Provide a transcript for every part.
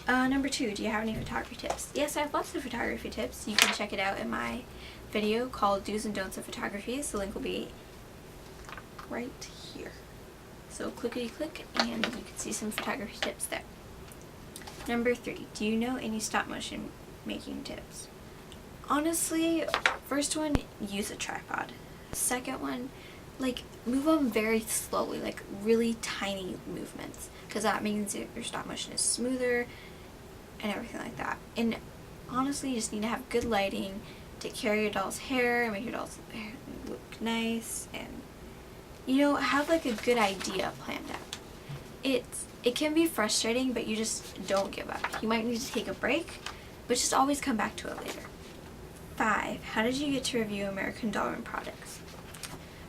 Number 2, do you have any photography tips? Yes, I have lots of photography tips. You can check it out in my video called Do's and Don'ts of Photography. The link will be right here. So clickety click and you can see some photography tips there. Number 3, do you know any stop motion making tips? Honestly, first one, use a tripod. Second one, like, move them very slowly, like really tiny movements, because that means that your stop motion is smoother and everything like that. And honestly, you just need to have good lighting, take care of your doll's hair, make your doll's hair look nice, and, you know, have like a good idea planned out. It can be frustrating, but you just don't give up. You might need to take a break, but just always come back to it later. 5, how did you get to review American Dollroom products?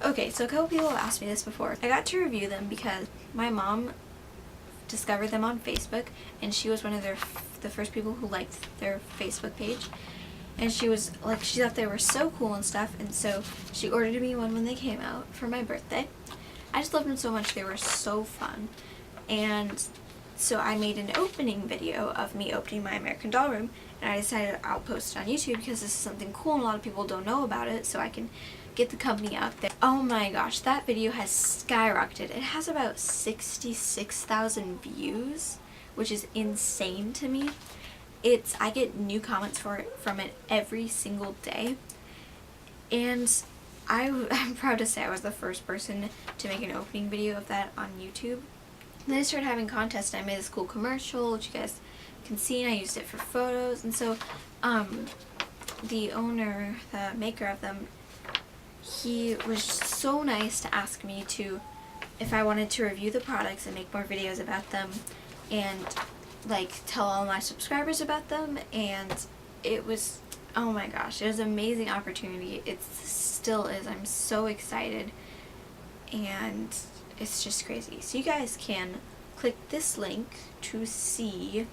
Okay, so a couple people have asked me this before. I got to review them because my mom discovered them on Facebook, and she was one of the first people who liked their Facebook page. And she was like, she thought they were so cool and stuff, and so she ordered me one when they came out for my birthday. I just loved them so much. They were so fun. And so I made an opening video of me opening my American Dollroom, and I decided I'll post it on YouTube because this is something cool and a lot of people don't know about it, so I can get the company out there. Oh my gosh, that video has skyrocketed. It has about 66,000 views, which is insane to me. I get new comments from it every single day, and I'm proud to say I was the first person to make an opening video of that on YouTube. Then I started having contests, and I made this cool commercial, which you guys can see, and I used it for photos. And so the owner, the maker of them, he was so nice to ask me if I wanted to review the products and make more videos about them and like tell all my subscribers about them. And it was, oh my gosh, it was an amazing opportunity. It still is. I'm so excited, and it's just crazy. So you guys can click this link to see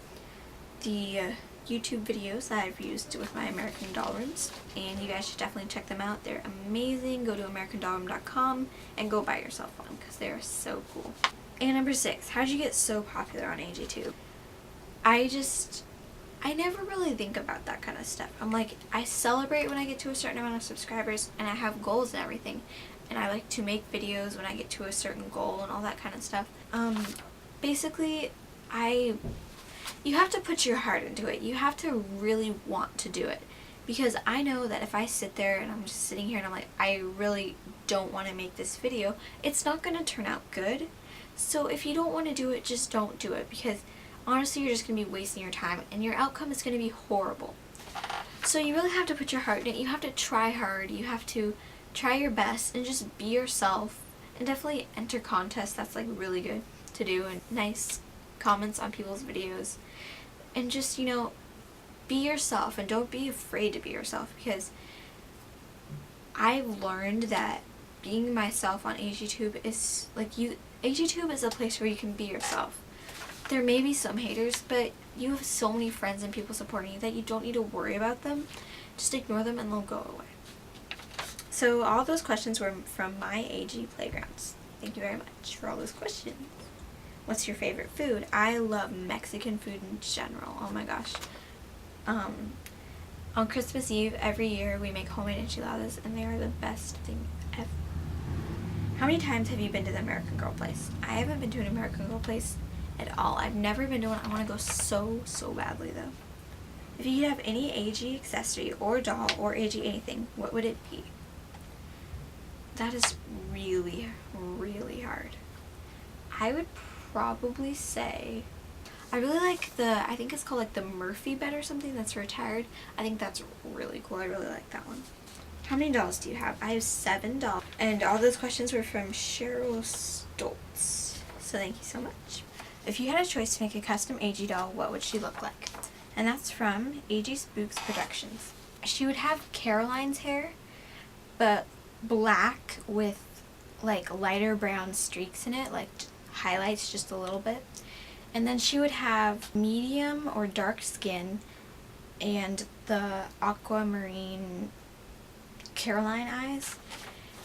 the YouTube videos that I've used with my American Dollrooms, and you guys should definitely check them out. They're amazing. Go to AmericanDollroom.com and go buy yourself one because they're so cool. And number 6, how did you get so popular on AGTube? I never really think about that kind of stuff. I'm like, I celebrate when I get to a certain amount of subscribers, and I have goals and everything, and I like to make videos when I get to a certain goal and all that kind of stuff. Basically, you have to put your heart into it. You have to really want to do it, because I know that if I sit there and I'm just sitting here and I'm like, I really don't want to make this video, it's not going to turn out good. So if you don't want to do it, just don't do it, because honestly, you're just going to be wasting your time, and your outcome is going to be horrible. So you really have to put your heart in it. You have to try hard. You have to try your best and just be yourself, and definitely enter contests. That's like really good to do, and nice comments on people's videos, and just, you know, be yourself, and don't be afraid to be yourself, because I've learned that being myself on AGTube is like, AGTube is a place where you can be yourself. There may be some haters, but you have so many friends and people supporting you that you don't need to worry about them. Just ignore them and they'll go away. So all those questions were from my AG Playgrounds. Thank you very much for all those questions. What's your favorite food? I love Mexican food in general. Oh my gosh. On Christmas Eve every year we make homemade enchiladas, and they are the best thing ever. How many times have you been to the American Girl Place? I haven't been to an American Girl Place at all. I've never been to one. I want to go so badly though. If you could have any AG accessory or doll or AG anything, what would it be? That is really, really hard. I would probably say, I really like I think it's called like the Murphy bed or something that's retired. I think that's really cool. I really like that one. How many dolls do you have? I have 7 dolls. And all those questions were from Cheryl Stoltz. So thank you so much. If you had a choice to make a custom AG doll, what would she look like? And that's from AG Spooks Productions. She would have Caroline's hair, but black with like lighter brown streaks in it, like highlights just a little bit. And then she would have medium or dark skin and the aquamarine Caroline eyes.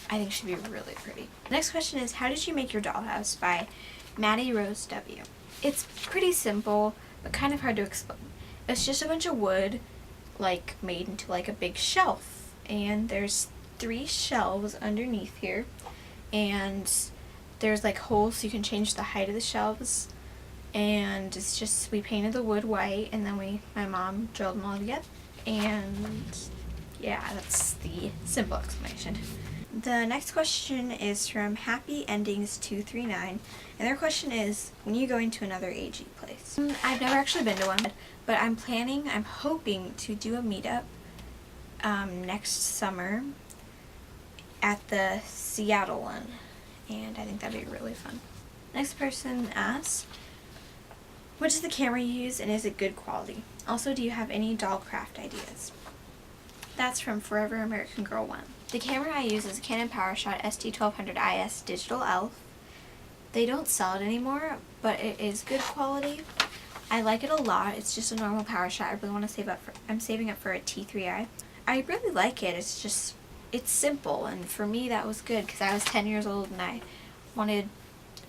I think she'd be really pretty. Next question is, how did you make your dollhouse? By Maddie Rose W. It's pretty simple. but kind of hard to explain. It's just a bunch of wood, like, made into, like, a big shelf. And there's 3 shelves underneath here. And there's, like, holes so you can change the height of the shelves. And it's just, we painted the wood white, and then my mom drilled them all together. And yeah, that's the simple explanation. The next question is from Happy Endings 239, and their question is, when are you going to another AG place? I've never actually been to one, but I'm hoping to do a meetup next summer at the Seattle one, and I think that'd be really fun. Next person asks, what is the camera you use and is it good quality? Also, do you have any doll craft ideas? That's from Forever American Girl 1. The camera I use is a Canon PowerShot ST1200 IS Digital Elf. They don't sell it anymore, but it is good quality. I like it a lot. It's just a normal PowerShot. I really want to save up for, I'm saving up for a T3i. I really like it. It's simple, and for me that was good because I was 10 years old and I wanted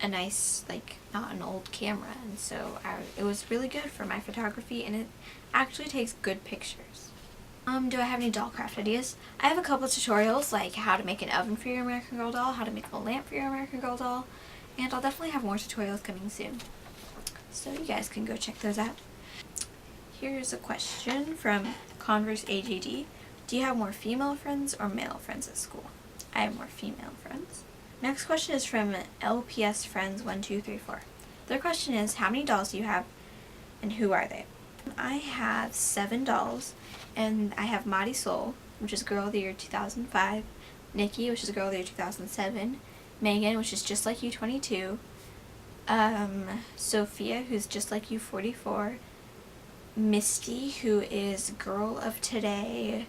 a nice, like, not an old camera, and so it was really good for my photography, and it actually takes good pictures. Do I have any doll craft ideas? I have a couple of tutorials, like how to make an oven for your American Girl doll, how to make a lamp for your American Girl doll, and I'll definitely have more tutorials coming soon. So you guys can go check those out. Here's a question from Converse AGD. Do you have more female friends or male friends at school? I have more female friends. Next question is from LPS Friends 1234. Their question is, how many dolls do you have and who are they? I have 7 dolls, and I have Marisol, which is Girl of the Year 2005, Nikki, which is Girl of the Year 2007, Megan, which is Just Like You 22, Sophia, who's Just Like You 44, Misty, who is Girl of Today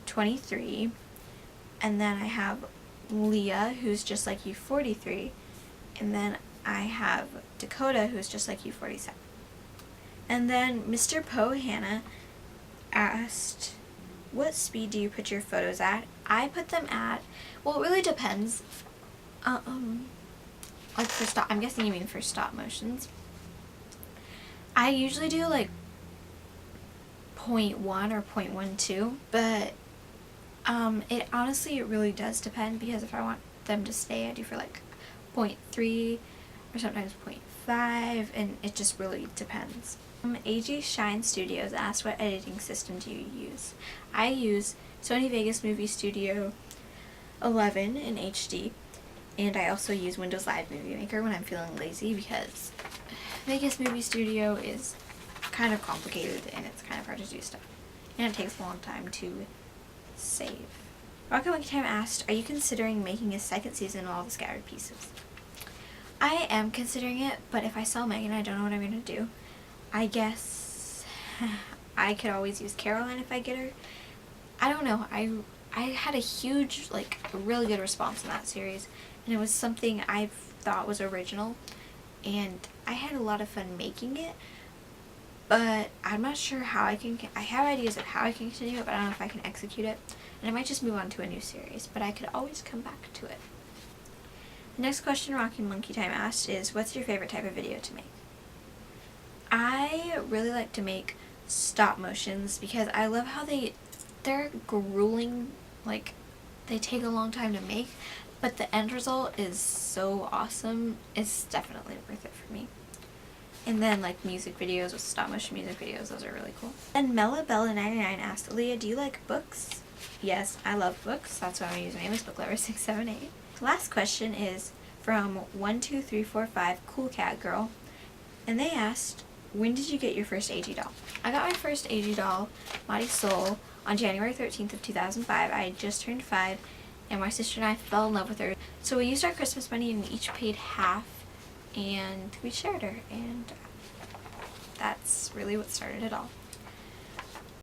23, and then I have Leah, who's Just Like You 43, and then I have Dakota, who's Just Like You 47. And then Mr. Poe Hannah asked, what speed do you put your photos at? I put them at, well, it really depends. Like for stop, I'm guessing you mean for stop motions. I usually do like 0.1 or 0.12, but it really does depend, because if I want them to stay, I do for like 0.3 or sometimes 0.5, and it just really depends. AG Shine Studios asked, what editing system do you use? I use Sony Vegas Movie Studio 11 in HD, and I also use Windows Live Movie Maker when I'm feeling lazy, because Vegas Movie Studio is kind of complicated and it's kind of hard to do stuff, and it takes a long time to save. Rocket Monkey Time asked, are you considering making a second season of All the Scattered Pieces? I am considering it, but if I sell Megan, I don't know what I'm going to do. I guess I could always use Caroline if I get her. I don't know. I had a huge, like, a really good response in that series, and it was something I thought was original, and I had a lot of fun making it, but I'm not sure how I have ideas of how I can continue it, but I don't know if I can execute it, and I might just move on to a new series, but I could always come back to it. The next question Rocking Monkey Time asked is, what's your favorite type of video to make? I really like to make stop motions because I love how they're grueling, like they take a long time to make, but the end result is so awesome. It's definitely worth it for me. And then like music videos with stop motion music videos, those are really cool. And Mellabella99 asked, Leah, do you like books? Yes, I love books. That's why my username is BookLover678. The last question is from 12345 Cool Cat Girl, and they asked, when did you get your first AG doll? I got my first AG doll, Marisol, on January 13th of 2005. I had just turned 5, and my sister and I fell in love with her. So we used our Christmas money and we each paid half, and we shared her, and that's really what started it all.